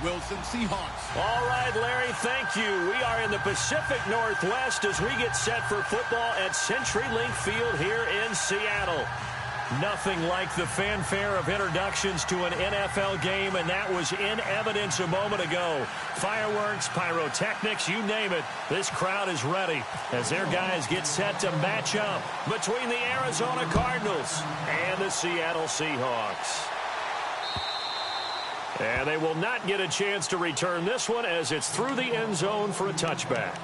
Wilson Seahawks. All right, Larry, thank you. We are in the Pacific Northwest as we get set for football at CenturyLink Field here in Seattle. Nothing like the fanfare of introductions to an NFL game, and that was in evidence a moment ago. Fireworks, pyrotechnics, you name it. This crowd is ready as their guys get set to match up between the Arizona Cardinals and the Seattle Seahawks. And they will not get a chance to return this one as it's through the end zone for a touchback.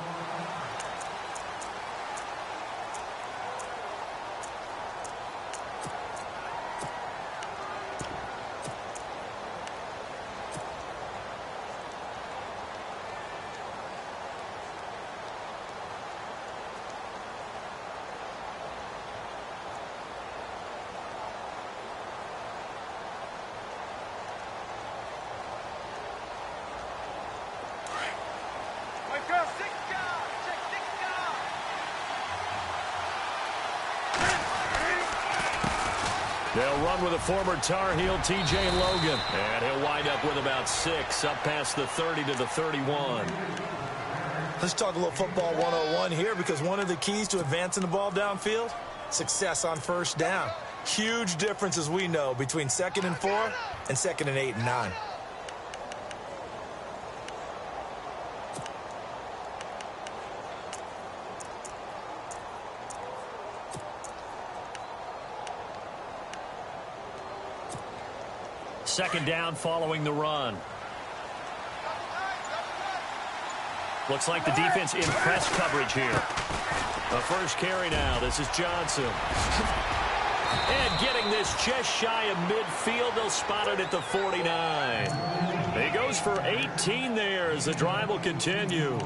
They'll run with a former Tar Heel, T.J. Logan. And he'll wind up with about 6, up past the 30 to the 31. Let's talk a little football 101 here, because one of the keys to advancing the ball downfield, success on first down. Huge difference, as we know, between 2nd and 4 and 2nd and 8 and 9. Second down following the run. Looks like the defense in press coverage here. The first carry now. This is Johnson. And getting this just shy of midfield. They'll spot it at the 49. He goes for 18 there as the drive will continue.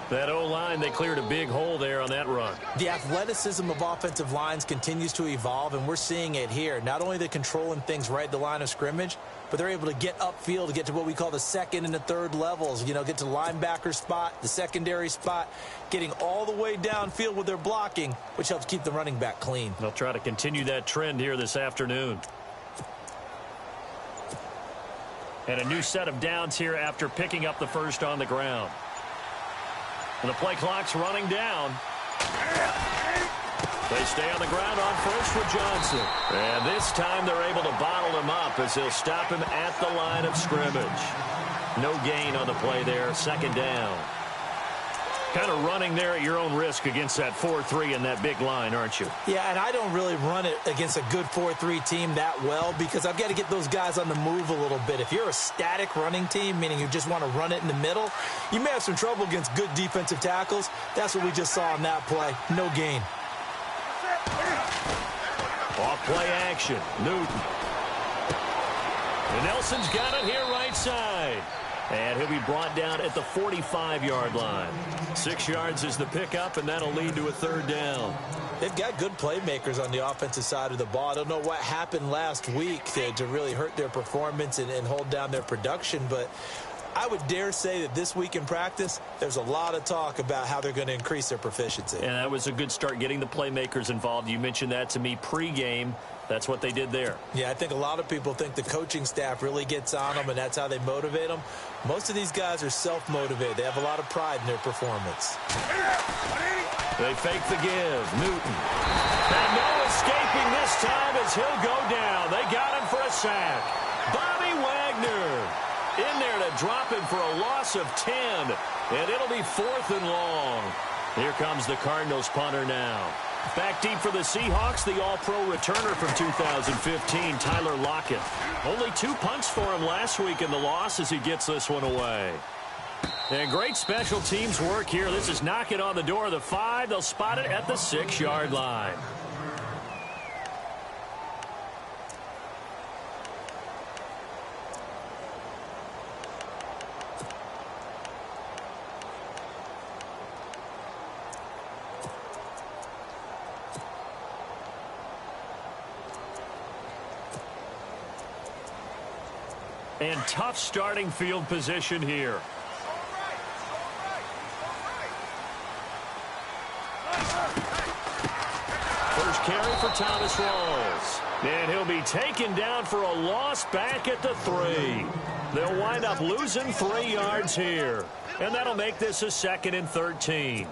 That O-line, they cleared a big hole there on that run. The athleticism of offensive lines continues to evolve, and we're seeing it here. Not only are they controlling things right at the line of scrimmage, but they're able to get upfield to get to what we call the second and the third levels. You know, get to the linebacker spot, the secondary spot, getting all the way downfield with their blocking, which helps keep the running back clean. They'll try to continue that trend here this afternoon. And a new set of downs here after picking up the first on the ground. And the play clock's running down. They stay on the ground on first with Johnson. And this time they're able to bottle him up as they'll stop him at the line of scrimmage. No gain on the play there. Second down. Kind of running there at your own risk against that 4-3 and that big line, aren't you? Yeah, and I don't really run it against a good 4-3 team that well, because I've got to get those guys on the move a little bit. If you're a static running team, meaning you just want to run it in the middle, you may have some trouble against good defensive tackles. That's what we just saw on that play. No gain. Off play action. Newton. And Nelson's got it here right side. And he'll be brought down at the 45-yard line. 6 yards is the pickup, and that'll lead to a third down. They've got good playmakers on the offensive side of the ball. I don't know what happened last week to really hurt their performance and hold down their production, but I would dare say that this week in practice, there's a lot of talk about how they're going to increase their proficiency. And that was a good start getting the playmakers involved. You mentioned that to me pregame. That's what they did there. Yeah, I think a lot of people think the coaching staff really gets on them, and that's how they motivate them. Most of these guys are self-motivated. They have a lot of pride in their performance. They fake the give. Newton. And no escaping this time as he'll go down. They got him for a sack. Bobby Wagner in there to drop him for a loss of 10. And it'll be 4th and long. Here comes the Cardinals punter now. Back deep for the Seahawks, the all-pro returner from 2015, Tyler Lockett. Only 2 punts for him last week in the loss as he gets this one away. And great special teams work here. This is knocking on the door of the 5. They'll spot it at the 6-yard line. And tough starting field position here. First carry for Thomas Rawls. And he'll be taken down for a loss back at the 3. They'll wind up losing 3 yards here. And that'll make this a 2nd and 13.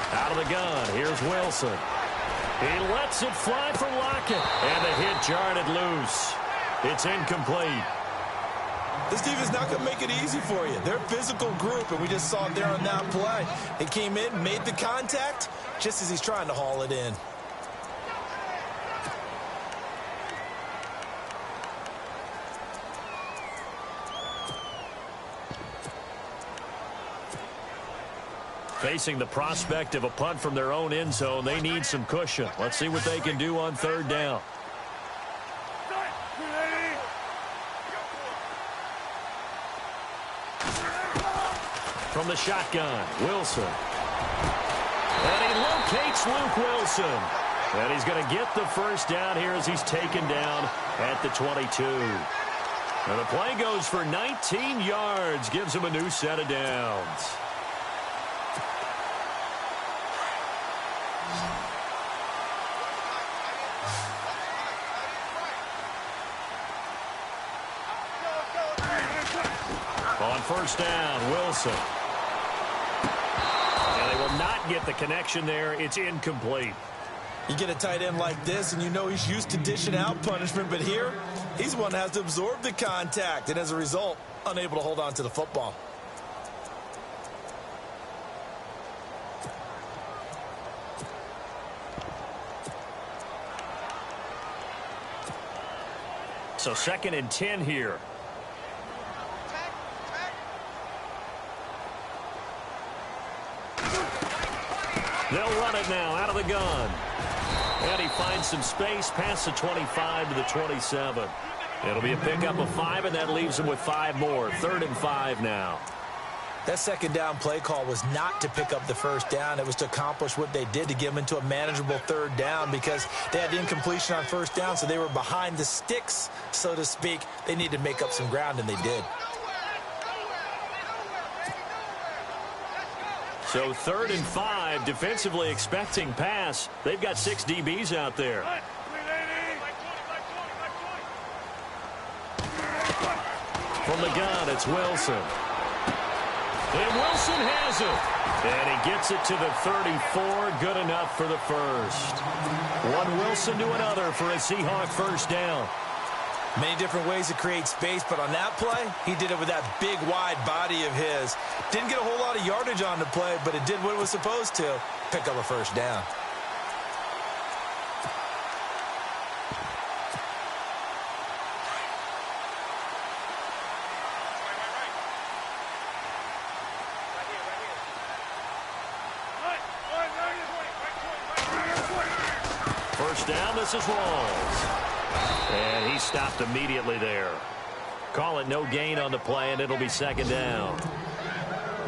Out of the gun, here's Wilson. He lets it fly for Lockett. And the hit jarred it loose. It's incomplete. This defense not going to make it easy for you. They're a physical group, and we just saw it there on that play. He came in, made the contact, just as he's trying to haul it in. Facing the prospect of a punt from their own end zone, they need some cushion. Let's see what they can do on 3rd down. From the shotgun, Wilson. And he locates Luke Wilson. And he's going to get the first down here as he's taken down at the 22. And the play goes for 19 yards, gives him a new set of downs. On 1st down, Wilson. And they will not get the connection there. It's incomplete. You get a tight end like this, and you know he's used to dishing out punishment, but here, he's the one that has to absorb the contact, and as a result, unable to hold on to the football. So 2nd and 10 here. They'll run it now out of the gun. And he finds some space past the 25 to the 27. It'll be a pickup of 5, and that leaves him with 5 more. 3rd and 5 now. That 2nd down play call was not to pick up the 1st down. It was to accomplish what they did to get them into a manageable 3rd down because they had the incompletion on 1st down, so they were behind the sticks, so to speak. They needed to make up some ground, and they did. So 3rd and 5, defensively expecting pass. They've got 6 DBs out there. From the gun, it's Wilson. And Wilson has it. And he gets it to the 34. Good enough for the first. One Wilson to another for a Seahawk 1st down. Many different ways to create space, but on that play, he did it with that big, wide body of his. Didn't get a whole lot of yardage on the play, but it did what it was supposed to. Pick up a 1st down. First down, this is Rawls. And he stopped immediately there. Call it no gain on the play, and it'll be 2nd down.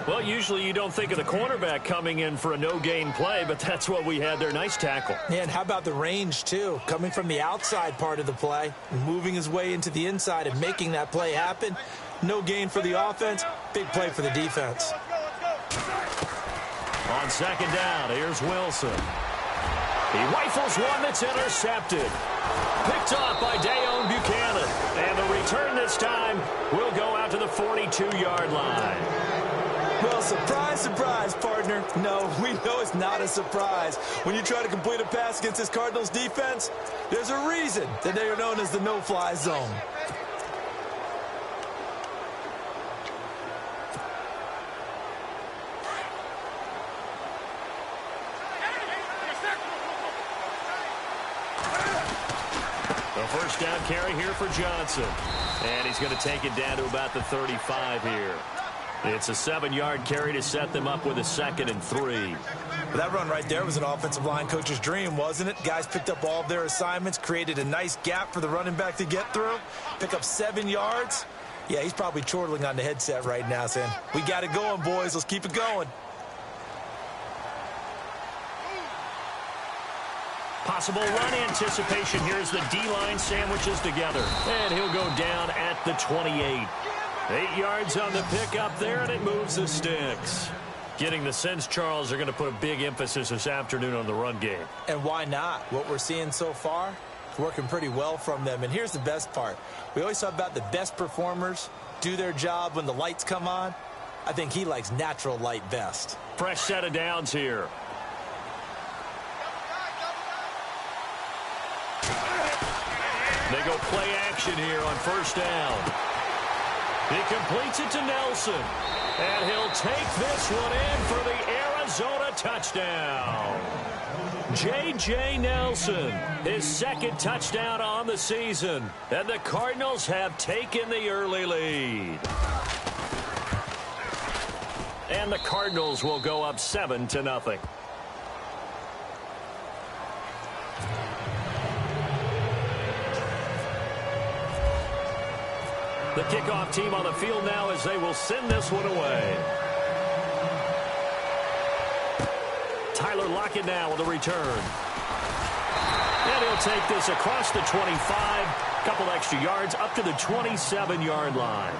Well, usually you don't think of the cornerback coming in for a no-gain play, but that's what we had there. Nice tackle. Yeah, and how about the range, too? Coming from the outside part of the play, moving his way into the inside and making that play happen. No gain for the offense, big play for the defense. On 2nd down, here's Wilson. He rifles one that's intercepted. Picked off by Dayon Buchanan. And the return this time will go out to the 42-yard line. Well, surprise, surprise, partner. No, we know it's not a surprise. When you try to complete a pass against this Cardinals defense, there's a reason that they are known as the no-fly zone. First down carry here for Johnson. And he's going to take it down to about the 35 here. It's a 7-yard carry to set them up with a 2nd and 3. That run right there was an offensive line coach's dream, wasn't it? Guys picked up all of their assignments, created a nice gap for the running back to get through, pick up 7 yards, Yeah, he's probably chortling on the headset right now saying, we got it going, boys. Let's keep it going. Possible run anticipation. Here's the D-line sandwiches together. And he'll go down at the 28. 8 yards on the pickup there, and it moves the sticks. Getting the sense, Charles, are going to put a big emphasis this afternoon on the run game. And why not? What we're seeing so far, it's working pretty well from them. And here's the best part. We always talk about the best performers do their job when the lights come on. I think he likes natural light best. Fresh set of downs here. They go play action here on first down. He completes it to Nelson. And he'll take this one in for the Arizona touchdown. J.J. Nelson, his second touchdown on the season. And the Cardinals have taken the early lead. And the Cardinals will go up 7-0. The kickoff team on the field now as they will send this one away. Tyler Lockett now with a return. And he'll take this across the 25. Couple extra yards up to the 27-yard line.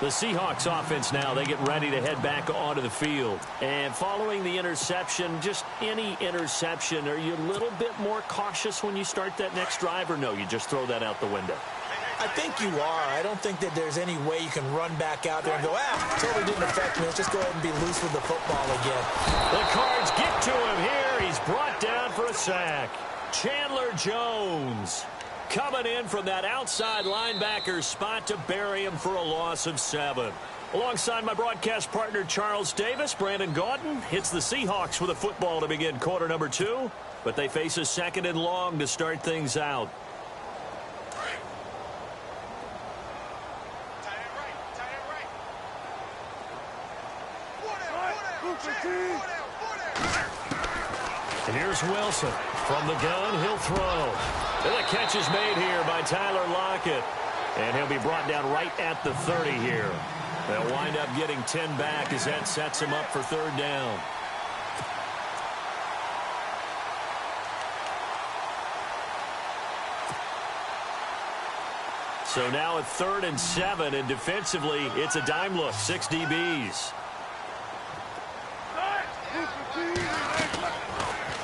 The Seahawks offense now, they get ready to head back onto the field. And following the interception, just any interception, are you a little bit more cautious when you start that next drive, or no, you just throw that out the window? I think you are. I don't think that there's any way you can run back out there and go, totally didn't affect me. Let's just go ahead and be loose with the football again. The Cards get to him here. He's brought down for a sack. Chandler Jones coming in from that outside linebacker spot to bury him for a loss of 7. Alongside my broadcast partner, Charles Davis, Brandon Gaudin hits the Seahawks with a football to begin quarter number 2, but they face a second and long to start things out. And here's Wilson. From the gun, he'll throw. And the catch is made here by Tyler Lockett. And he'll be brought down right at the 30 here. They'll wind up getting 10 back as that sets him up for third down. So now at 3rd and 7, and defensively, it's a dime look, 6 DBs.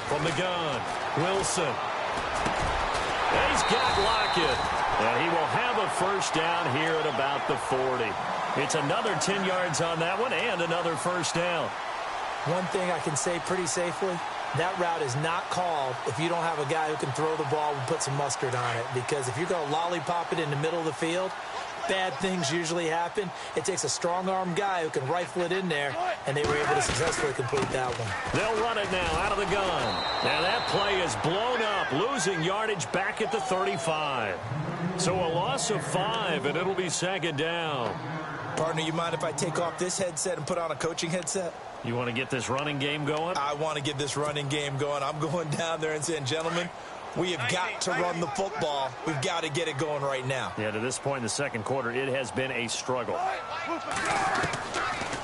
From the gun, Wilson. And he's got Lockett. And he will have a first down here at about the 40. It's another 10 yards on that one and another first down. One thing I can say pretty safely, that route is not called if you don't have a guy who can throw the ball and put some mustard on it. Because if you're going to lollipop it in the middle of the field, bad things usually happen. It takes a strong-arm guy who can rifle it in there, and they were able to successfully complete that one. They'll run it now out of the gun. Now that play is blown up, losing yardage back at the 35. So a loss of 5, and it'll be second down. Partner, you mind if I take off this headset and put on a coaching headset? You want to get this running game going? I want to get this running game going. I'm going down there and saying, gentlemen, we have got to run the football. We've got to get it going right now. Yeah, to this point in the second quarter, it has been a struggle.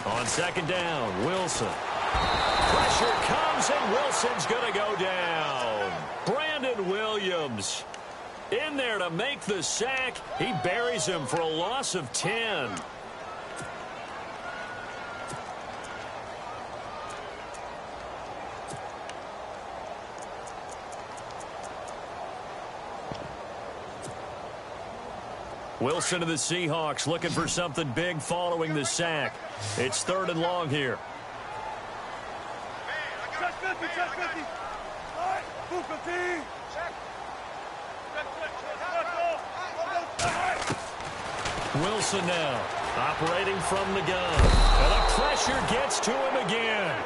On second down, Wilson. Pressure comes, and Wilson's going to go down. Brandon Williams in there to make the sack. He buries him for a loss of 10. Wilson to the Seahawks looking for something big following the sack. It's 3rd and long here. Wilson now operating from the gun. And the pressure gets to him again.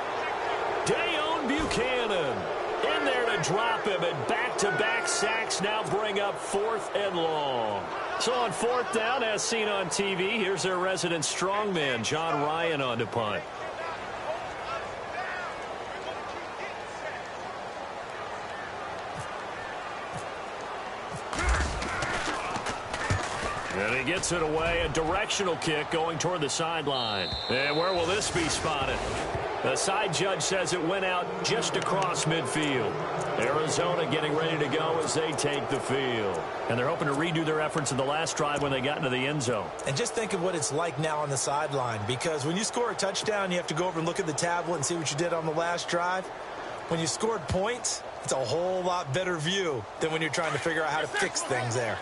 Dayon Buchanan in there to drop him, and back-to-back sacks now bring up 4th and long. So on 4th down, as seen on TV, here's their resident strongman, John Ryan, on to punt. And he gets it away, a directional kick going toward the sideline. And where will this be spotted? The side judge says it went out just across midfield. Arizona getting ready to go as they take the field. And they're hoping to redo their efforts in the last drive when they got into the end zone. And just think of what it's like now on the sideline, because when you score a touchdown, you have to go over and look at the tablet and see what you did on the last drive. When you scored points, it's a whole lot better view than when you're trying to figure out how to fix things there.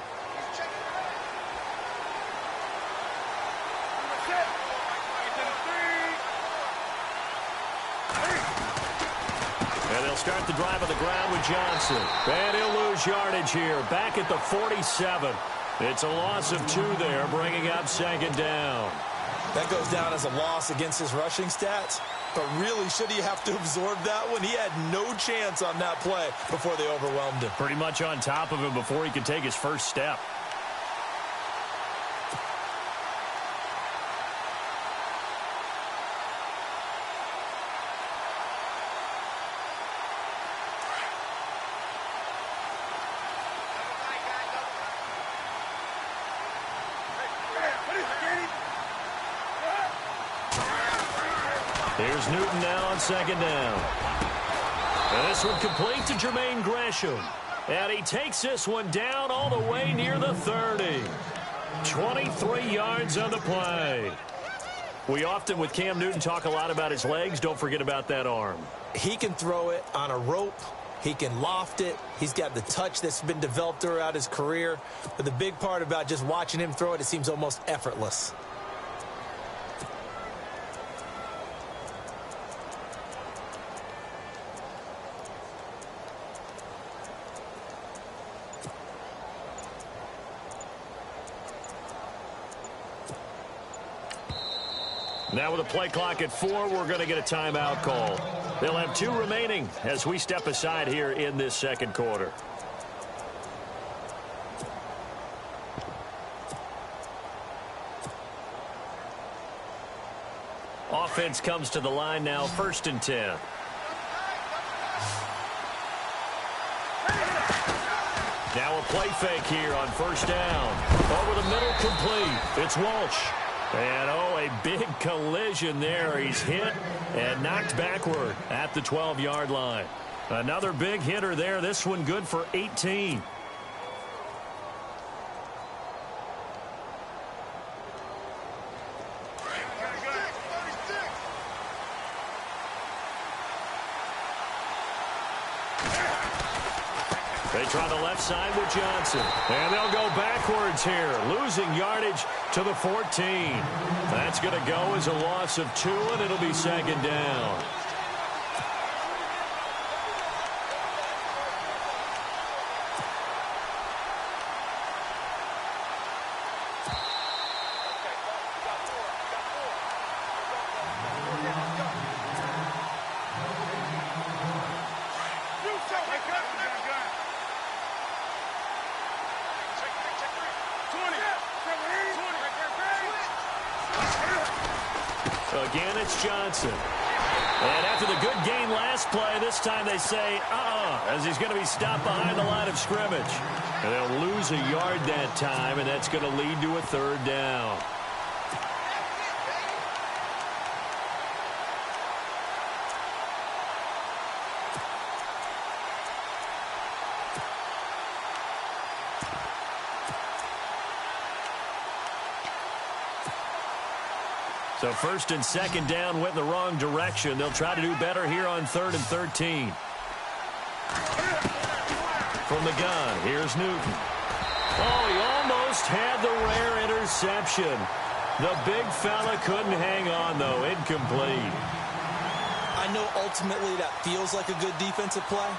And they'll start the drive on the ground with Johnson. And he'll lose yardage here, back at the 47. It's a loss of 2 there, bringing up second down. That goes down as a loss against his rushing stats. But really, should he have to absorb that one? He had no chance on that play before they overwhelmed him. Pretty much on top of him before he could take his first step. Here's Newton now on second down. And this one complete to Jermaine Gresham. And he takes this one down all the way near the 30. 23 yards on the play. We often, with Cam Newton, talk a lot about his legs. Don't forget about that arm. He can throw it on a rope. He can loft it. He's got the touch that's been developed throughout his career. But the big part about just watching him throw it, it seems almost effortless. Now with a play clock at 4, we're going to get a timeout call. They'll have 2 remaining as we step aside here in this second quarter. Offense comes to the line now, 1st and 10. Now a play fake here on 1st down. Over the middle, complete. It's Walsh. And, a big collision there. He's hit and knocked backward at the 12-yard line. Another big hitter there. This one good for 18. They try the left side with Johnson. And they'll go backwards here, losing yardage to the 14. That's going to go as a loss of 2, and it'll be second down. Again, it's Johnson. And after the good gain last play, this time they say, as he's going to be stopped behind the line of scrimmage. And they'll lose a yard that time, and that's going to lead to a 3rd down. So 1st and 2nd down went in the wrong direction. They'll try to do better here on 3rd and 13. From the gun, here's Newton. He almost had the rare interception. The big fella couldn't hang on, though. Incomplete. I know ultimately that feels like a good defensive play,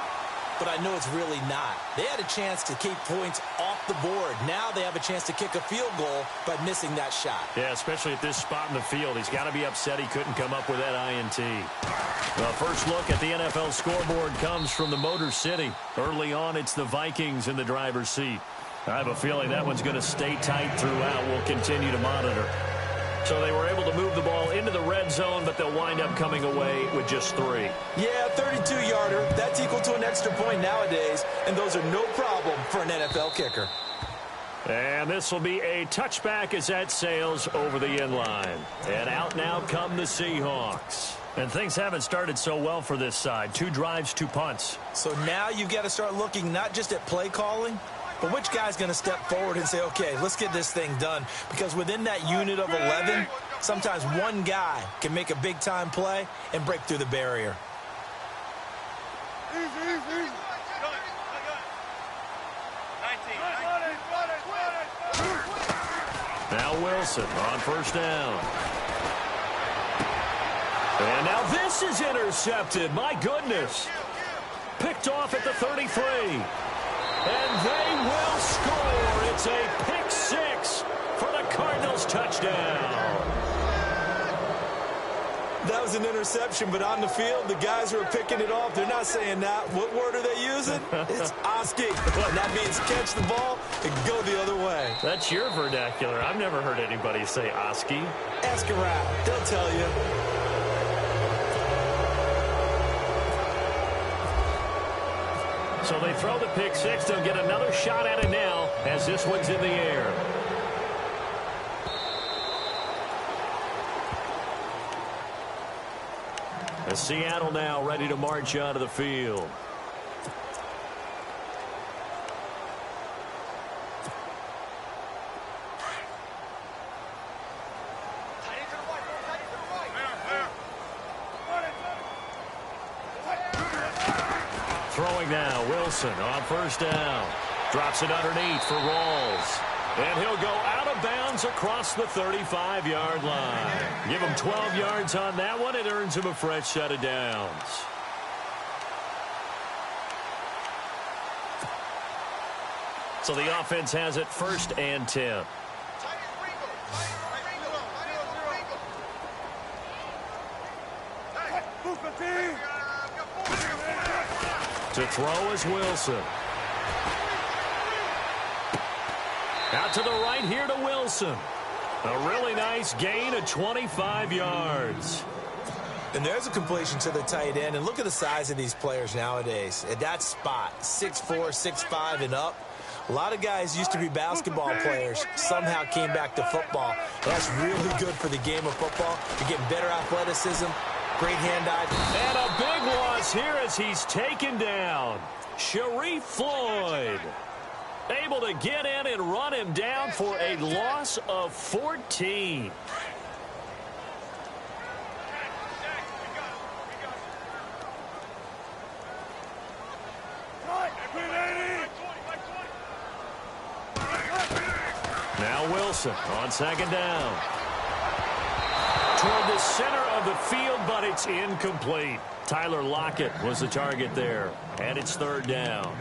but I know it's really not. They had a chance to keep points off the board. Now they have a chance to kick a field goal by missing that shot. Yeah, especially at this spot in the field. He's got to be upset he couldn't come up with that INT. The first look at the NFL scoreboard comes from the Motor City. Early on, it's the Vikings in the driver's seat. I have a feeling that one's going to stay tight throughout. We'll continue to monitor. So they were able to move the ball into the red zone, but they'll wind up coming away with just 3. Yeah, 32-yarder. That's equal to an extra point nowadays, and those are no problem for an NFL kicker. And this will be a touchback as that sails over the inline. And out now come the Seahawks. And things haven't started so well for this side. 2 drives, 2 punts. So now you've got to start looking not just at play calling, but which guy's going to step forward and say, okay, let's get this thing done. Because within that unit of 11, sometimes one guy can make a big-time play and break through the barrier. Now Wilson on first down. And now this is intercepted. My goodness. Picked off at the 33. And they will score. It's a pick 6 for the Cardinals touchdown. That was an interception, but on the field, the guys who are picking it off, they're not saying that. What word are they using? It's Oski. And that means catch the ball and go the other way. That's your vernacular. I've never heard anybody say Oski. Ask around. They'll tell you. So they throw the pick 6. They'll get another shot at it now as this one's in the air. As Seattle now ready to march onto the field. Throwing now, Wilson on first down. Drops it underneath for Rawls. And he'll go out of bounds across the 35-yard line. Give him 12 yards on that one. It earns him a fresh set of downs. So the offense has it 1st and 10. To throw is Wilson. Out to the right here to Wilson. A really nice gain of 25 yards. And there's a completion to the tight end. And look at the size of these players nowadays. At that spot, 6'4", 6'5", and up. A lot of guys used to be basketball players, somehow came back to football. That's really good for the game of football. You're getting better athleticism, great hand-eye. And a big loss here as he's taken down. Sharif Floyd able to get in and run him down for a loss of 14. Now Wilson on second down. Toward the center of the field, but it's incomplete. Tyler Lockett was the target there, and it's 3rd down.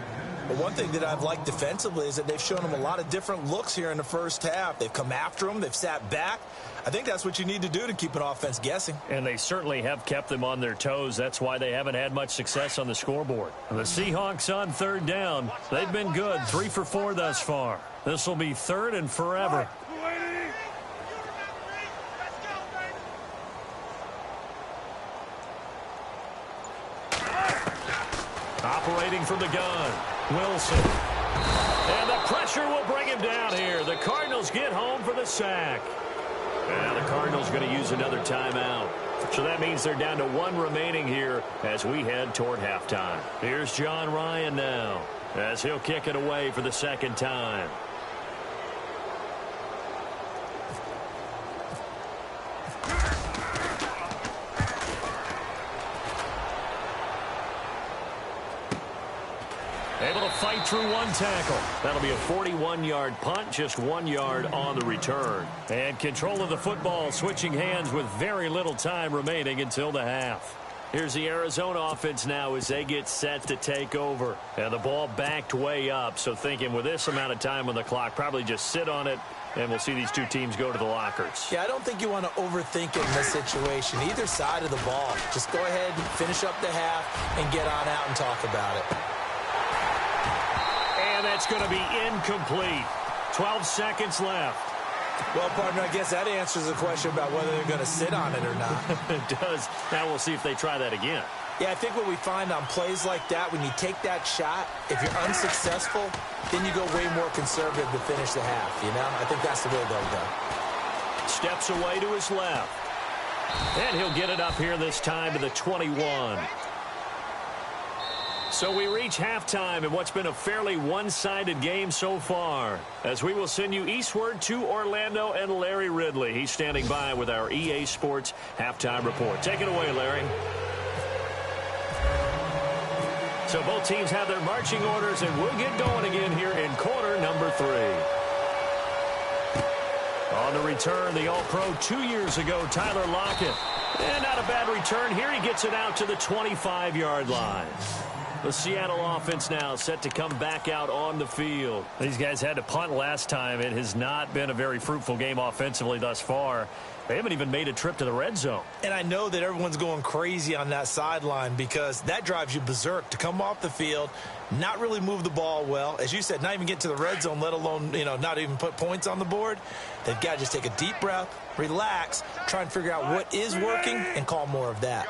But one thing that I've liked defensively is that they've shown him a lot of different looks here in the first half. They've come after him. They've sat back. I think that's what you need to do to keep an offense guessing. And they certainly have kept them on their toes. That's why they haven't had much success on the scoreboard. The Seahawks on 3rd down. They've been good, 3 for 4 thus far. This will be 3rd and forever. Operating from the gun, Wilson. And the pressure will bring him down here. The Cardinals get home for the sack. And the Cardinals going to use another timeout. So that means they're down to 1 remaining here as we head toward halftime. Here's John Ryan now as he'll kick it away for the 2nd time. Able to fight through 1 tackle. That'll be a 41-yard punt, just 1 yard on the return. And control of the football switching hands with very little time remaining until the half. Here's the Arizona offense now as they get set to take over. And the ball backed way up, so thinking with this amount of time on the clock, probably just sit on it, and we'll see these 2 teams go to the lockers. Yeah, I don't think you want to overthink it in this situation. Either side of the ball. Just go ahead and finish up the half and get on out and talk about it. And that's going to be incomplete. 12 seconds left. Well, partner, I guess that answers the question about whether they're going to sit on it or not. It does. Now we'll see if they try that again. Yeah, I think what we find on plays like that, when you take that shot, if you're unsuccessful, then you go way more conservative to finish the half, you know? I think that's the way they'll go. Steps away to his left. And he'll get it up here this time to the 21. So we reach halftime in what's been a fairly one-sided game so far, as we will send you eastward to Orlando and Larry Ridley. He's standing by with our EA Sports halftime report. Take it away, Larry. So both teams have their marching orders, and we'll get going again here in quarter number 3. On the return, the All-Pro 2 years ago, Tyler Lockett. And not a bad return here. He gets it out to the 25-yard line. The Seattle offense now set to come back out on the field. These guys had to punt last time. It has not been a very fruitful game offensively thus far. They haven't even made a trip to the red zone. And I know that everyone's going crazy on that sideline because that drives you berserk to come off the field, not really move the ball well. As you said, not even get to the red zone, let alone, not even put points on the board. They've got to just take a deep breath, relax, try and figure out what is working and call more of that.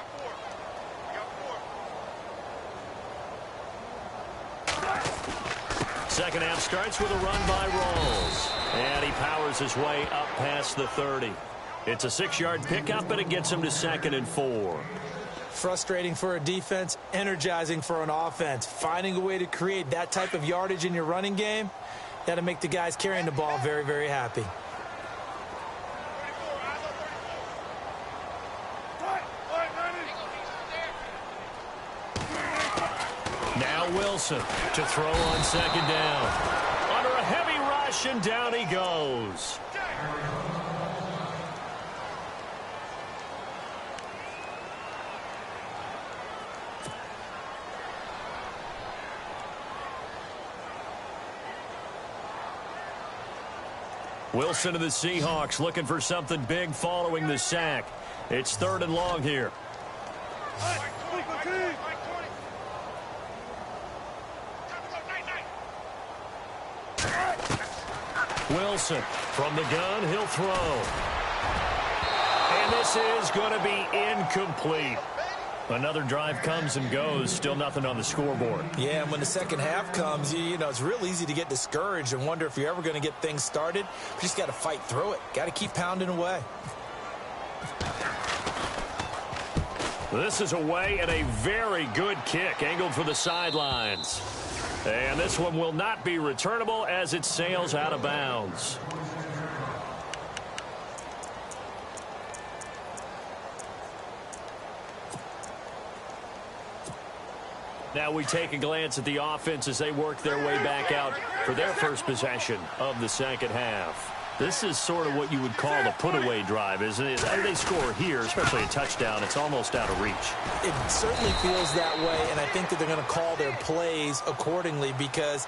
Second half starts with a run by Rawls. And he powers his way up past the 30. It's a 6-yard pickup, and it gets him to 2nd and 4. Frustrating for a defense, energizing for an offense. Finding a way to create that type of yardage in your running game, got to make the guys carrying the ball very, very happy. Now Wilson to throw on 2nd down. Under a heavy rush, and down he goes. Wilson of the Seahawks looking for something big following the sack. It's 3rd and long here. Wilson from the gun, he'll throw. And this is going to be incomplete. Another drive comes and goes, still nothing on the scoreboard. Yeah, and when the second half comes, it's real easy to get discouraged and wonder if you're ever going to get things started. You just got to fight through it. Got to keep pounding away. This is away and a very good kick, angled for the sidelines. And this one will not be returnable as it sails out of bounds. Now we take a glance at the offense as they work their way back out for their first possession of the second half. This is sort of what you would call the put-away drive, isn't it? After they score here, especially a touchdown, it's almost out of reach. It certainly feels that way, and I think that they're going to call their plays accordingly because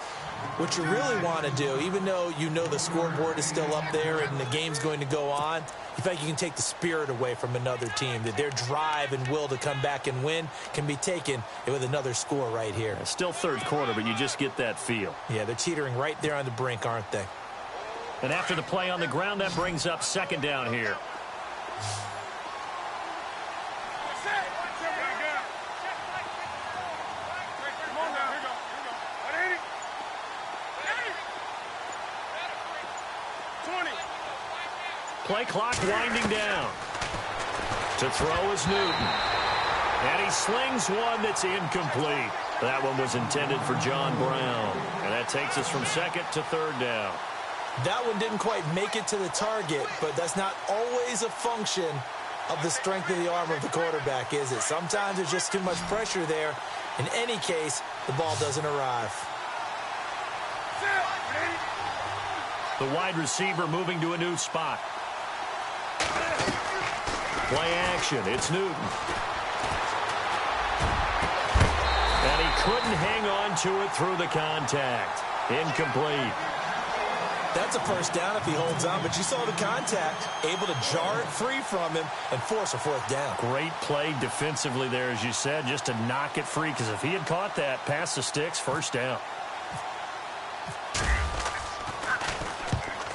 what you really want to do, even though the scoreboard is still up there and the game's going to go on, you feel like you can take the spirit away from another team, that their drive and will to come back and win can be taken with another score right here. It's still third quarter, but you just get that feel. Yeah, they're teetering right there on the brink, aren't they? And after the play on the ground, that brings up 2nd down here. Play clock winding down. To throw is Newton. And he slings one that's incomplete. That one was intended for John Brown. And that takes us from 2nd to 3rd down. That one didn't quite make it to the target, but that's not always a function of the strength of the arm of the quarterback, is it? Sometimes there's just too much pressure there. In any case, the ball doesn't arrive. The wide receiver moving to a new spot. Play action. It's Newton. And he couldn't hang on to it through the contact. Incomplete. That's a first down if he holds on, but you saw the contact, able to jar it free from him and force a 4th down. Great play defensively there, as you said, just to knock it free, because if he had caught that, past the sticks, 1st down.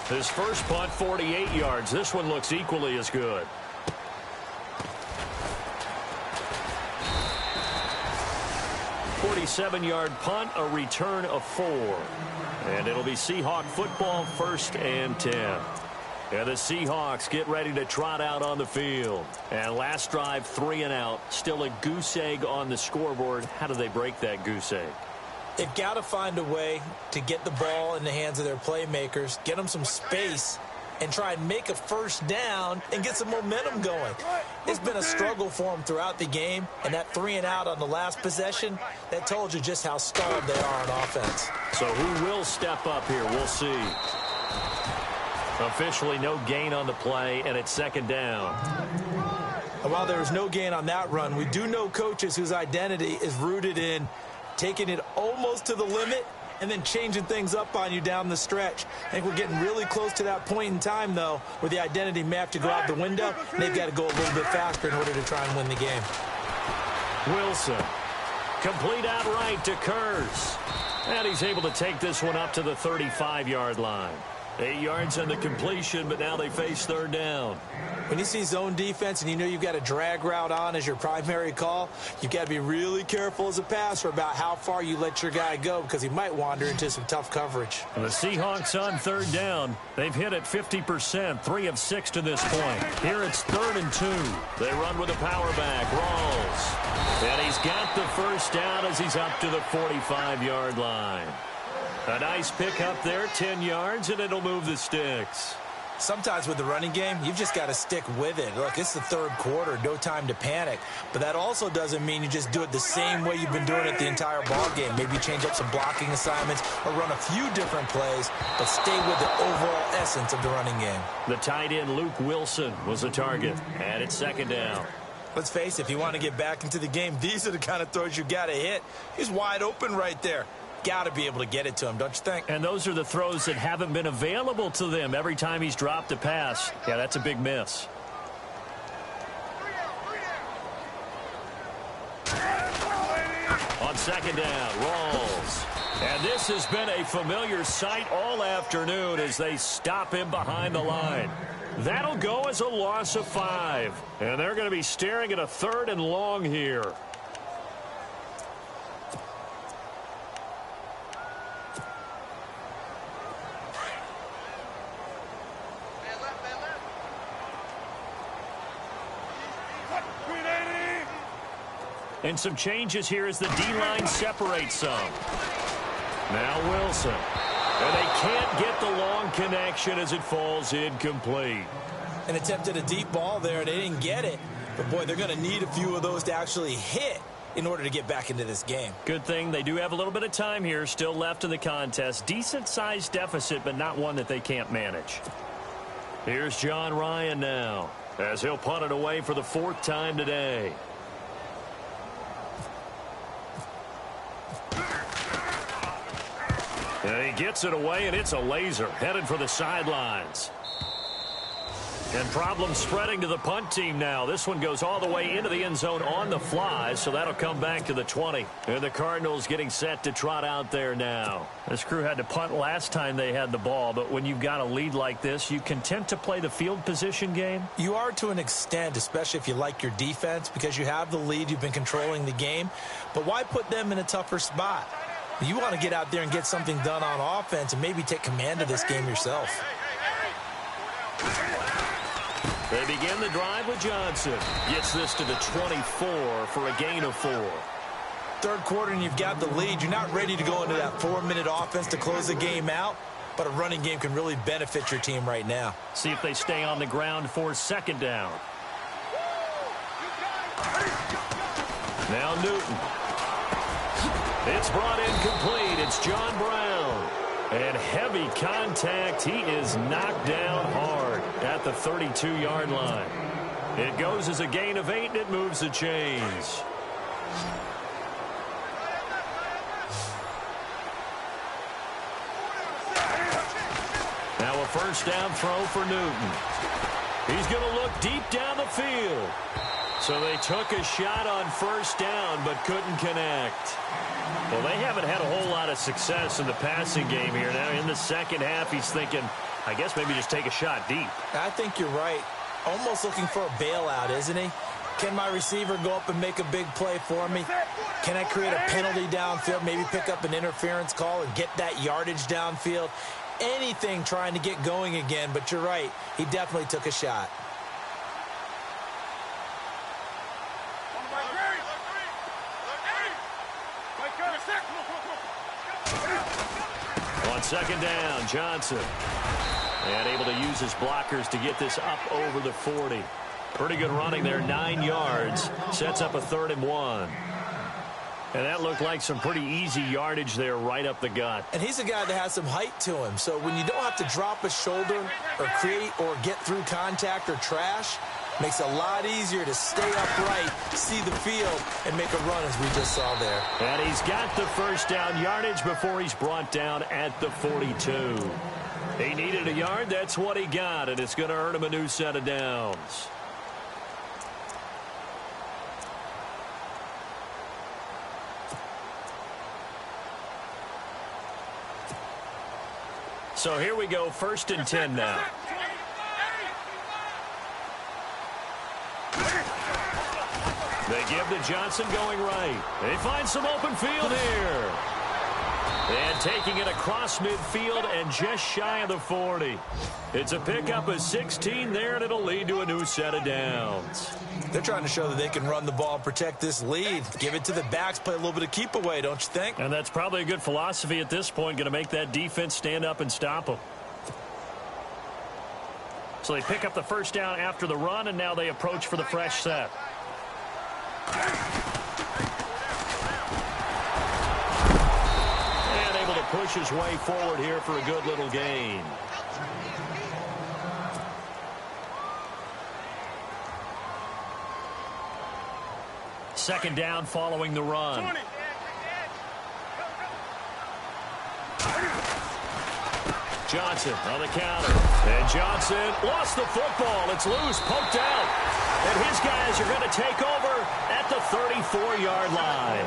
His first punt, 48 yards. This one looks equally as good. .47-yard punt, a return of 4. And it'll be Seahawk football, 1st and 10. And the Seahawks get ready to trot out on the field. And last drive, 3 and out. Still a goose egg on the scoreboard. How do they break that goose egg? They've got to find a way to get the ball in the hands of their playmakers, get them some space, and try and make a first down and get some momentum going. It's been a struggle for them throughout the game, and that 3 and out on the last possession, that told you just how stalled they are on offense. So who will step up here? We'll see. Officially no gain on the play, and it's 2nd down. And while there was no gain on that run, we do know coaches whose identity is rooted in taking it almost to the limit and then changing things up on you down the stretch. I think we're getting really close to that point in time, though, where the identity may have to go out the window, and they've got to go a little bit faster in order to try and win the game. Wilson. Complete outright to Kurz. And he's able to take this one up to the 35-yard line. 8 yards on the completion, but now they face 3rd down. When you see zone defense and you know you've got a drag route on as your primary call, you've got to be really careful as a passer about how far you let your guy go because he might wander into some tough coverage. And the Seahawks on 3rd down. They've hit it 50%, 3 of 6 to this point. Here it's 3rd and 2. They run with a power back, Rawls. And he's got the first down as he's up to the 45-yard line. A nice pick up there, 10 yards, and it'll move the sticks. Sometimes with the running game, you've just got to stick with it. Look, it's the 3rd quarter, no time to panic. But that also doesn't mean you just do it the same way you've been doing it the entire ball game. Maybe change up some blocking assignments or run a few different plays, but stay with the overall essence of the running game. The tight end, Luke Wilson, was the target, and it's 2nd down. Let's face it, if you want to get back into the game, these are the kind of throws you got to hit. He's wide open right there. Got to be able to get it to him, don't you think? And those are the throws that haven't been available to them every time he's dropped a pass. Yeah, that's a big miss. On 2nd down, Rawls. And this has been a familiar sight all afternoon as they stop him behind the line. That'll go as a loss of 5. And they're going to be staring at a 3rd and long here. And some changes here as the D-line separates some. Now Wilson. And they can't get the long connection as it falls incomplete. An attempt at a deep ball there, and they didn't get it. But, boy, they're going to need a few of those to actually hit in order to get back into this game. Good thing they do have a little bit of time here still left in the contest. Decent-sized deficit, but not one that they can't manage. Here's John Ryan now as he'll punt it away for the 4th time today. And he gets it away, and it's a laser headed for the sidelines. And problems spreading to the punt team now. This one goes all the way into the end zone on the fly, so that'll come back to the 20. And the Cardinals getting set to trot out there now. This crew had to punt last time they had the ball, but when you've got a lead like this, you content to play the field position game? You are to an extent, especially if you like your defense, because you have the lead, you've been controlling the game. But why put them in a tougher spot? You want to get out there and get something done on offense and maybe take command of this game yourself. They begin the drive with Johnson. Gets this to the 24 for a gain of 4. 3rd quarter and you've got the lead. You're not ready to go into that 4-minute offense to close the game out, but a running game can really benefit your team right now. See if they stay on the ground for 2nd down. Now Newton. It's brought in complete. It's John Brown. And heavy contact. He is knocked down hard at the 32-yard line. It goes as a gain of 8, and it moves the chains. Now a first down throw for Newton. He's going to look deep down the field. So they took a shot on first down but couldn't connect. Well, they haven't had a whole lot of success in the passing game here. Now in the second half, he's thinking, I guess maybe just take a shot deep. I think you're right. Almost looking for a bailout, isn't he? Can my receiver go up and make a big play for me? Can I create a penalty downfield, maybe pick up an interference call and get that yardage downfield? Anything trying to get going again, but you're right. He definitely took a shot. On second down, Johnson. And able to use his blockers to get this up over the 40. Pretty good running there, 9 yards. Sets up a 3rd and 1. And that looked like some pretty easy yardage there right up the gut. And he's a guy that has some height to him. So when you don't have to drop a shoulder or create or get through contact or trash, makes it a lot easier to stay upright, see the field, and make a run as we just saw there. And he's got the first down yardage before he's brought down at the 42. He needed a yard. That's what he got, and it's going to earn him a new set of downs. So here we go, 1st and 10 now. They give to Johnson going right. They find some open field here. And taking it across midfield and just shy of the 40. It's a pickup of 16 there, and it'll lead to a new set of downs. They're trying to show that they can run the ball and protect this lead. Give it to the backs, play a little bit of keep away, don't you think? And that's probably a good philosophy at this point, going to make that defense stand up and stop them. So they pick up the first down after the run, and now they approach for the fresh set. And able to push his way forward here for a good little gain. Second down following the run. Johnson on the counter. And Johnson lost the football. It's loose, poked out. And his guys are going to take over at the 34-yard line.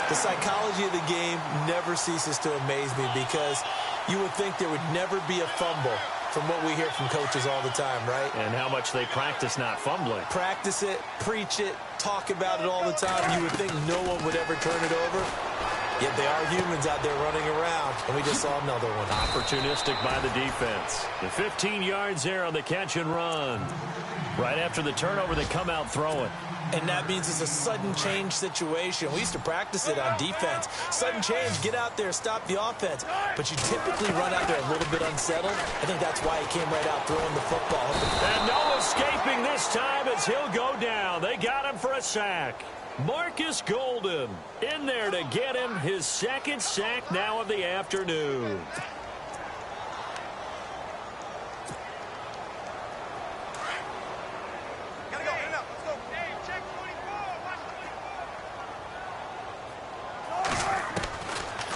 The psychology of the game never ceases to amaze me because you would think there would never be a fumble from what we hear from coaches all the time, right? And how much they practice not fumbling. Practice it, preach it, talk about it all the time. You would think no one would ever turn it over. Yet they are humans out there running around, and we just saw another one. Opportunistic by the defense. The 15 yards there on the catch and run. Right after the turnover, they come out throwing. And that means it's a sudden change situation. We used to practice it on defense. Sudden change, get out there, stop the offense. But you typically run out there a little bit unsettled. I think that's why he came right out throwing the football. And no escaping this time as he'll go down. They got him for a sack. Marcus Golden in there to get him his 2nd sack now of the afternoon.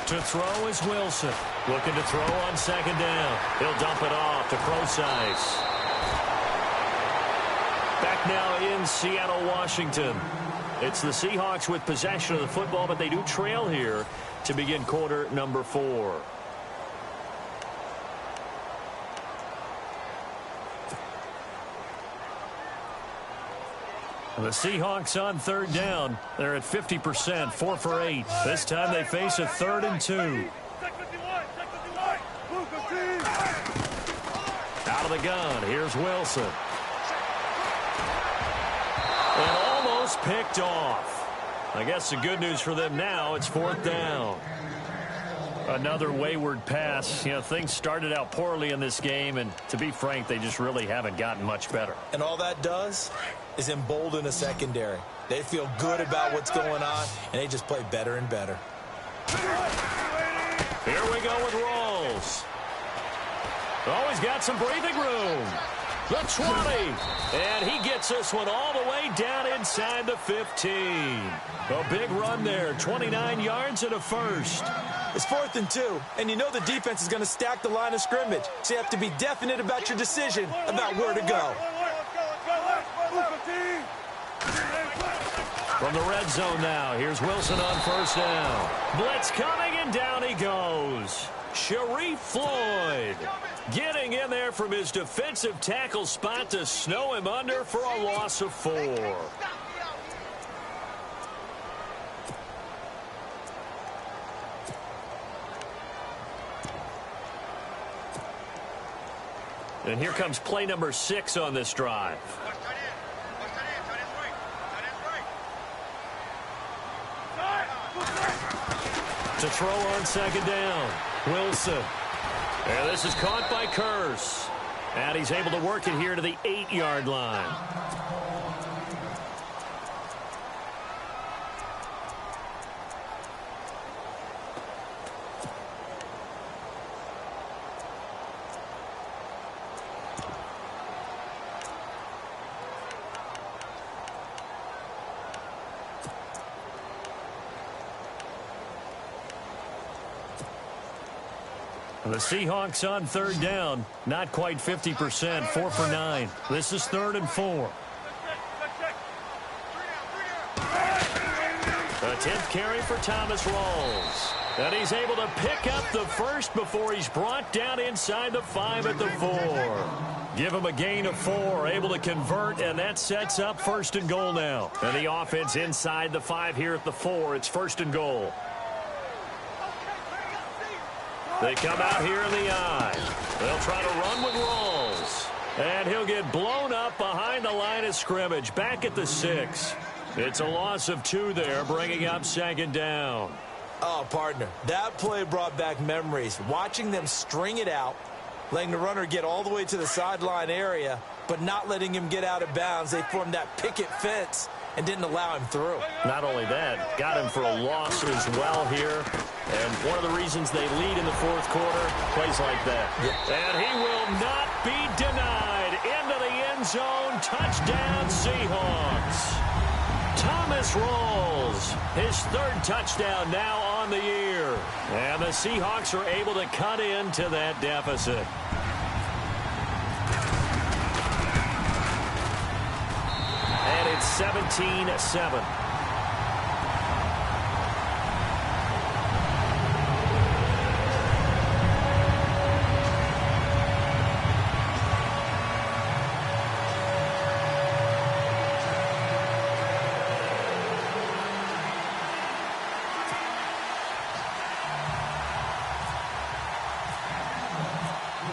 To throw is Wilson. Looking to throw on 2nd down. He'll dump it off to Procise. Back now in Seattle, Washington. It's the Seahawks with possession of the football, but they do trail here to begin quarter number 4. The Seahawks on 3rd down. They're at 50%, 4 for 8. This time they face a 3rd and 2. Out of the gun, here's Wilson. And almost picked off. I guess the good news for them now, it's 4th down. Another wayward pass. You know, things started out poorly in this game, and to be frank, they just really haven't gotten much better. And all that does is embolden a secondary. They feel good about what's going on, and they just play better and better. Here we go with Rawls. Oh, he's got some breathing room. The 20. And he gets this one all the way down inside the 15. A big run there. 29 yards and a first. It's 4th and 2, and you know the defense is going to stack the line of scrimmage. So you have to be definite about your decision about where to go. From the red zone now, here's Wilson on 1st down. Blitz coming, and down he goes. Sharif Floyd getting in there from his defensive tackle spot to snow him under for a loss of 4. And here comes play number 6 on this drive. To throw on second down. Wilson. And this is caught by Curse. And he's able to work it here to the 8-yard line. The Seahawks on third down. Not quite 50%. 4 for 9. This is 3rd and 4. The 10th carry for Thomas Rawls. And he's able to pick up the first before he's brought down inside the 5 at the 4. Give him a gain of 4. Able to convert, and that sets up 1st and goal now. And the offense inside the 5 here at the 4. It's 1st and goal. They come out here in the eye. They'll try to run with Rawls. And he'll get blown up behind the line of scrimmage. Back at the 6. It's a loss of 2 there, bringing up 2nd down. Oh, partner, that play brought back memories. Watching them string it out, letting the runner get all the way to the sideline area, but not letting him get out of bounds. They formed that picket fence and didn't allow him through. Not only that, got him for a loss as well here. And one of the reasons they lead in the 4th quarter, plays like that. Yeah. And he will not be denied. Into the end zone. Touchdown, Seahawks. Thomas Rawls, his 3rd touchdown now on the year. And the Seahawks are able to cut into that deficit. And it's 17-7.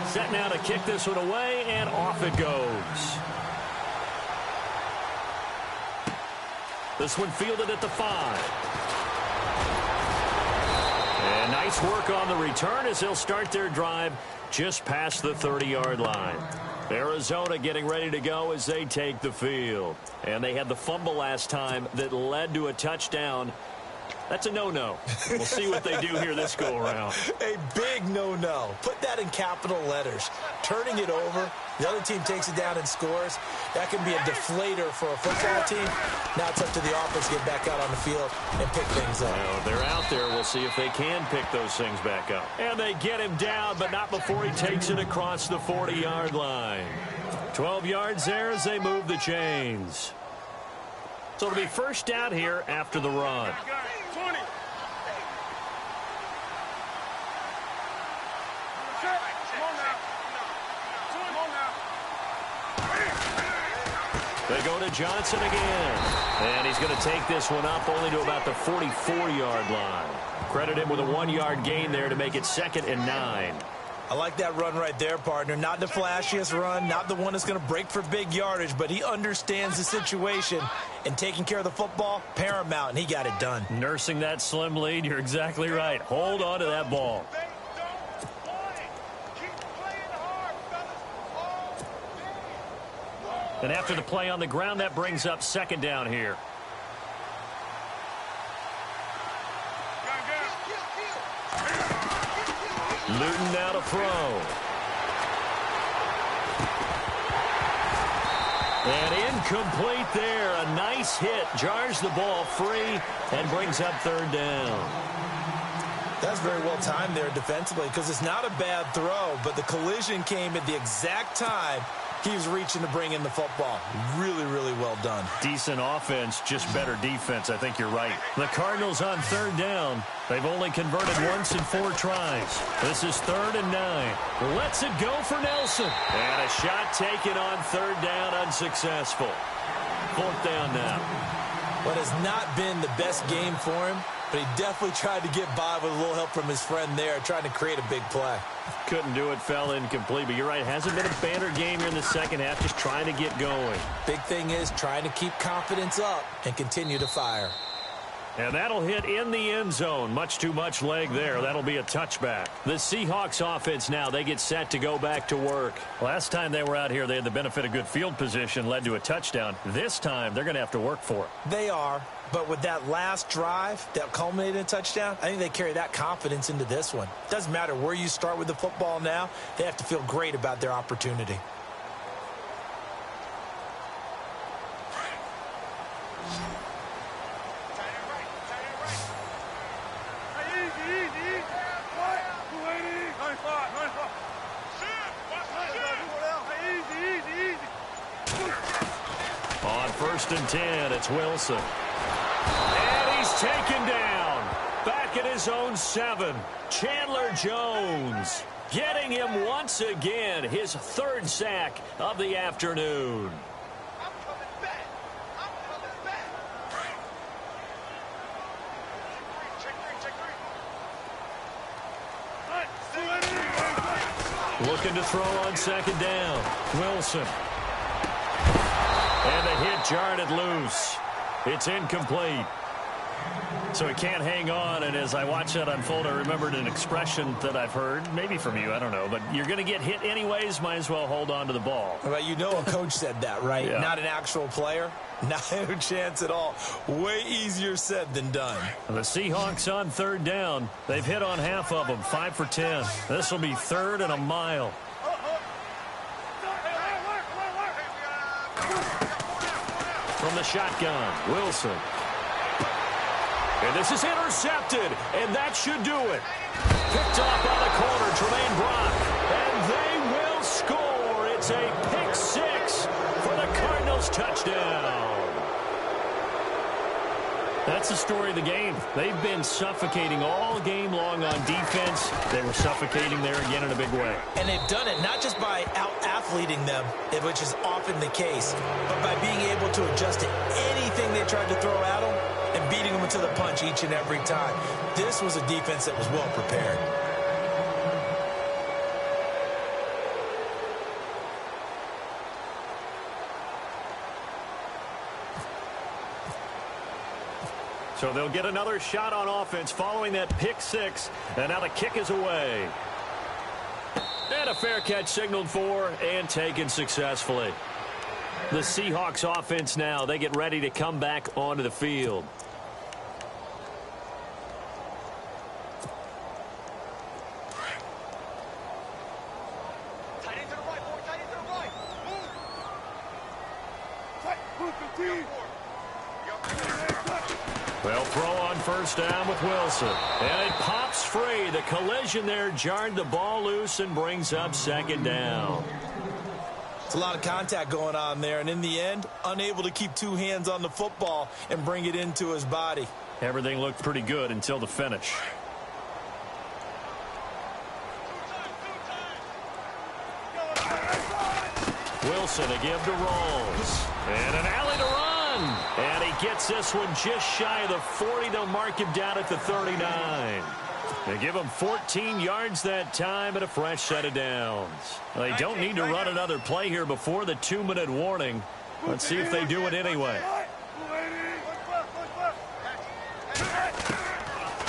Set now to kick this one away, and off it goes. This one fielded at the 5. And nice work on the return as they'll start their drive just past the 30-yard line. Arizona getting ready to go as they take the field. And they had the fumble last time that led to a touchdown. That's a no-no. We'll see what they do here this go-around. A big no-no. Put that in capital letters. Turning it over, the other team takes it down and scores. That can be a deflator for a football team. Now it's up to the offense to get back out on the field and pick things up. Well, they're out there. We'll see if they can pick those things back up. And they get him down, but not before he takes it across the 40-yard line. 12 yards there as they move the chains. So it'll be first down here after the run. They go to Johnson again. And he's going to take this one up only to about the 44-yard line. Credit him with a 1-yard gain there to make it 2nd and 9. I like that run right there, partner. Not the flashiest run, not the one that's going to break for big yardage, but he understands the situation, and taking care of the football, paramount, and he got it done. Nursing that slim lead, you're exactly right. Hold on to that ball. And after the play on the ground, that brings up 2nd down here. Luton now to throw. And incomplete there. A nice hit. Jars the ball free and brings up 3rd down. That's very well timed there defensively because it's not a bad throw, but the collision came at the exact time He was reaching to bring in the football. Really, really well done. Decent offense, just better defense. I think you're right. The Cardinals on third down. They've only converted once in 4 tries. This is 3rd and 9. Lets it go for Nelson. And a shot taken on third down, unsuccessful. 4th down now. What has not been the best game for him, but he definitely tried to get by with a little help from his friend there, trying to create a big play. Couldn't do it, fell incomplete. But you're right, hasn't been a banner game here in the second half, just trying to get going. Big thing is trying to keep confidence up and continue to fire. And that'll hit in the end zone. Much too much leg there. That'll be a touchback. The Seahawks offense now, they get set to go back to work. Last time they were out here, they had the benefit of good field position, led to a touchdown. This time, they're going to have to work for it. They are, but with that last drive that culminated in a touchdown, I think they carry that confidence into this one. Doesn't matter where you start with the football now, they have to feel great about their opportunity. On 1st and 10, it's Wilson. And he's taken down. Back at his own 7. Chandler Jones getting him once again, his 3rd sack of the afternoon. Looking to throw on 2nd down. Wilson. And the hit jarred it loose. It's incomplete. So he can't hang on, and as I watch that unfold, I remembered an expression that I've heard, maybe from you, I don't know, but you're going to get hit anyways, might as well hold on to the ball. Well, you know a coach said that, right? Yeah. Not an actual player. Not a chance at all. Way easier said than done. The Seahawks on 3rd down. They've hit on half of them, 5 for 10. This will be 3rd and a mile. From the shotgun, Wilson. And this is intercepted, and that should do it. Picked off by the corner, Tremaine Brock. And they will score. It's a pick 6 for the Cardinals touchdown. That's the story of the game. They've been suffocating all game long on defense. They were suffocating there again in a big way. And they've done it not just by out-athleting them, which is often the case, but by being able to adjust to anything they tried to throw at them and beating them to the punch each and every time. This was a defense that was well prepared. So they'll get another shot on offense following that pick 6. And now the kick is away. And a fair catch signaled for and taken successfully. The Seahawks offense now, they get ready to come back onto the field. Tight end to the right, boy. Tight end to the right. Move. They'll throw on 1st down with Wilson. And it pops free. The collision there jarred the ball loose and brings up 2nd down. It's a lot of contact going on there, and in the end, unable to keep 2 hands on the football and bring it into his body. Everything looked pretty good until the finish. Wilson, a give to Rolls. And an alley to run. And he gets this one just shy of the 40. They'll mark him down at the 39. They give him 14 yards that time and a fresh set of downs. They don't need to run another play here before the 2-minute warning. Let's see if they do it anyway.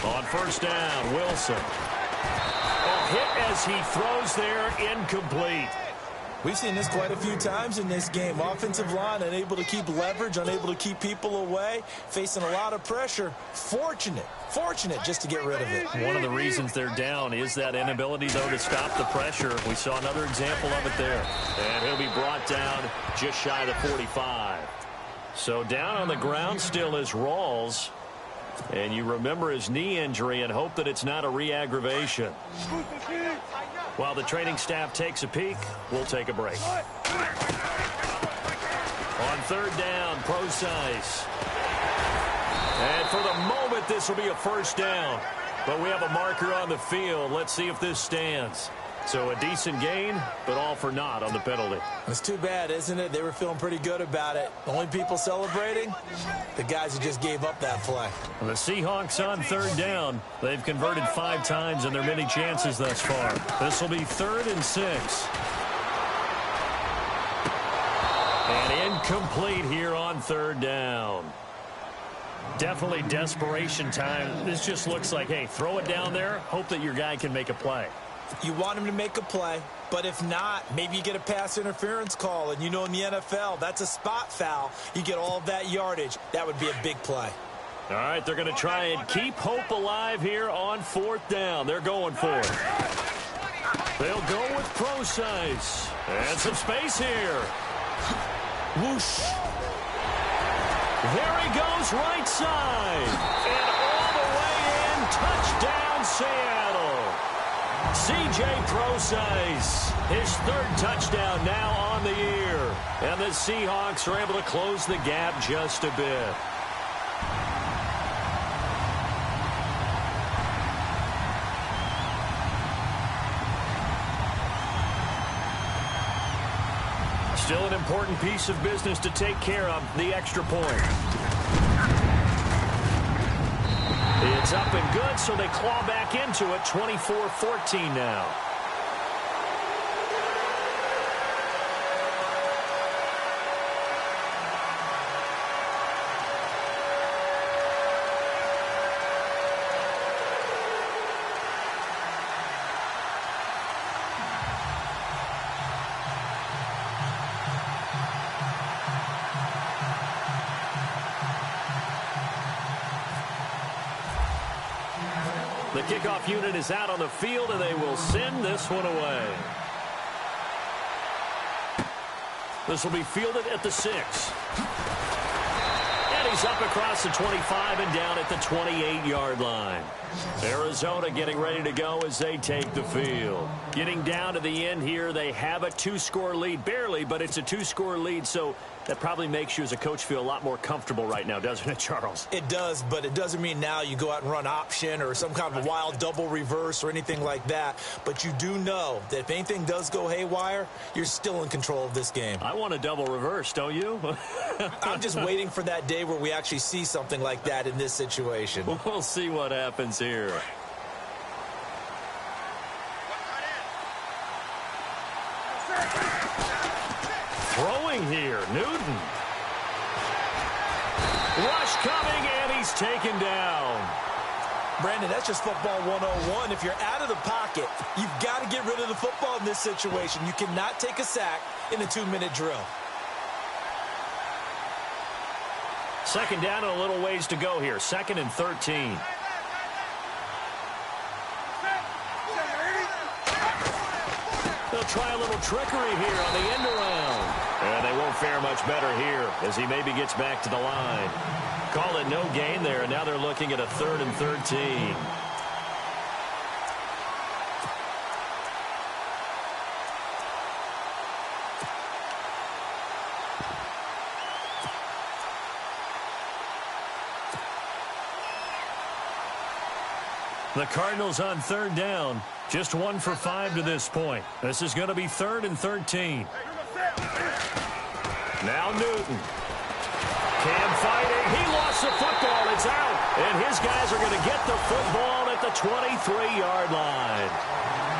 On 1st down, Wilson. A hit as he throws there, incomplete. We've seen this quite a few times in this game. Offensive line unable to keep leverage, unable to keep people away, facing a lot of pressure. Fortunate just to get rid of it. One of the reasons they're down is that inability, though, to stop the pressure. We saw another example of it there. And he'll be brought down just shy of the 45. So down on the ground still is Rawls. And you remember his knee injury and hope that it's not a re-aggravation. While the training staff takes a peek, we'll take a break. On third down, Procise. And for the moment, this will be a first down. But we have a marker on the field. Let's see if this stands. So a decent gain, but all for naught on the penalty. It's too bad, isn't it? They were feeling pretty good about it. Only people celebrating? The guys who just gave up that play. The Seahawks on third down. They've converted 5 times in their many chances thus far. This will be 3rd and 6. And incomplete here on third down. Definitely desperation time. This just looks like, hey, throw it down there, hope that your guy can make a play. You want him to make a play, but if not, maybe you get a pass interference call. And you know in the NFL, that's a spot foul. You get all of that yardage. That would be a big play. All right, they're going to try and keep hope alive here on 4th down. They're going for it. They'll go with Procise. And some space here. Whoosh. There he goes, right side. And all the way in, touchdown, Seattle. C.J. Procise, his 3rd touchdown now on the year. And the Seahawks are able to close the gap just a bit. Still an important piece of business to take care of, the extra point. It's up and good, so they claw back into it, 24-14 now. The kickoff unit is out on the field, and they will send this one away. This will be fielded at the 6. And he's up across the 25 and down at the 28-yard line. Arizona getting ready to go as they take the field. Getting down to the end here, they have a 2-score lead. Barely, but it's a 2-score lead, so that probably makes you as a coach feel a lot more comfortable right now, doesn't it, Charles? It does, but it doesn't mean now you go out and run option or some kind of a wild double reverse or anything like that. But you do know that if anything does go haywire, you're still in control of this game. I want a double reverse, don't you? I'm just waiting for that day where we actually see something like that in this situation. We'll see what happens here. Throwing here, Newton. Rush coming, and he's taken down. Brandon, that's just football 101. If you're out of the pocket, you've got to get rid of the football in this situation. You cannot take a sack in a 2-minute drill. 2nd down and a little ways to go here. 2nd and 13. They'll try a little trickery here on the end around. And they won't fare much better here as he maybe gets back to the line. Call it no gain there, and now they're looking at a 3rd and 13. The Cardinals on 3rd down. Just 1 for 5 to this point. This is going to be 3rd and 13. Now Newton. Cam fighting. He lost the football. It's out. And his guys are going to get the football at the 23-yard line.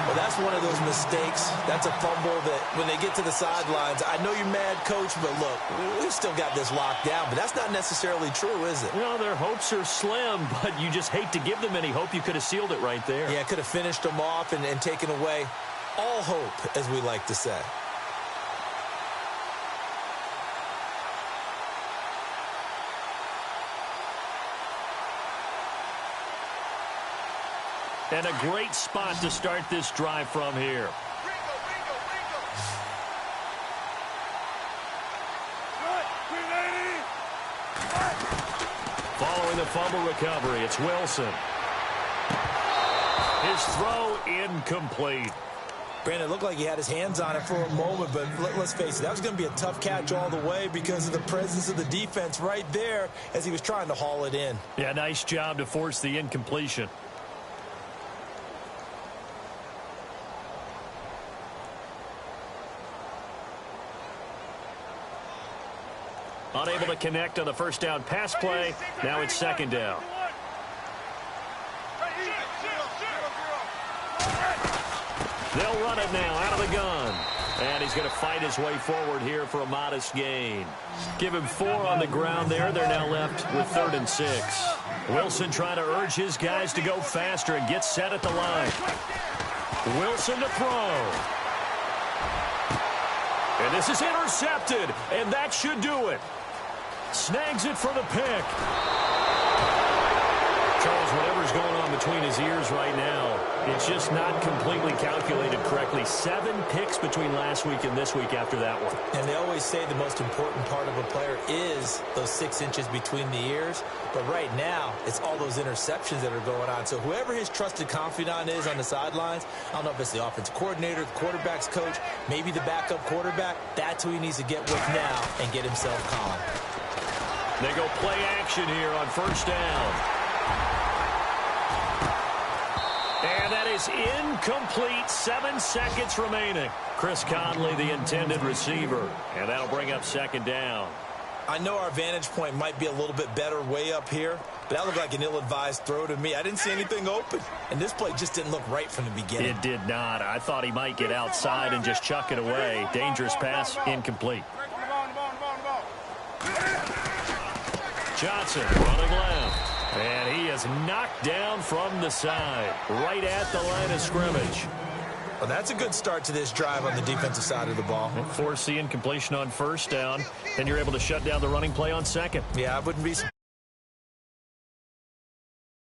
Well, that's one of those mistakes. That's a fumble that when they get to the sidelines, I know you're mad, Coach, but look, we've still got this locked down. But that's not necessarily true, is it? Well, their hopes are slim, but you just hate to give them any hope. You could have sealed it right there. Yeah, could have finished them off and taken away all hope, as we like to say. And a great spot to start this drive from here. Following the fumble recovery, it's Wilson. His throw incomplete. Brandon, it looked like he had his hands on it for a moment, but let's face it, that was going to be a tough catch all the way because of the presence of the defense right there as he was trying to haul it in. Yeah, nice job to force the incompletion. Unable to connect on the first down pass play. Now it's second down. They'll run it now out of the gun. And he's going to fight his way forward here for a modest gain. Give him 4 on the ground there. They're now left with 3rd and 6. Wilson trying to urge his guys to go faster and get set at the line. Wilson to throw. And this is intercepted. And that should do it. Snags it for the pick. Charles, whatever's going on between his ears right now, it's just not completely calculated correctly. 7 picks between last week and this week after that one. And they always say the most important part of a player is those 6 inches between the ears. But right now, it's all those interceptions that are going on. So whoever his trusted confidant is on the sidelines, I don't know if it's the offensive coordinator, the quarterback's coach, maybe the backup quarterback, that's who he needs to get with now and get himself calm. They go play action here on first down. And that is incomplete. 7 seconds remaining. Chris Conley, the intended receiver. And that'll bring up second down. I know our vantage point might be a little bit better way up here, but that looked like an ill-advised throw to me. I didn't see anything open. And this play just didn't look right from the beginning. It did not. I thought he might get outside and just chuck it away. Dangerous pass, incomplete. Johnson running left. And he is knocked down from the side, right at the line of scrimmage. Well, that's a good start to this drive on the defensive side of the ball. And force the incompletion on first down, and you're able to shut down the running play on second. Yeah, I wouldn't be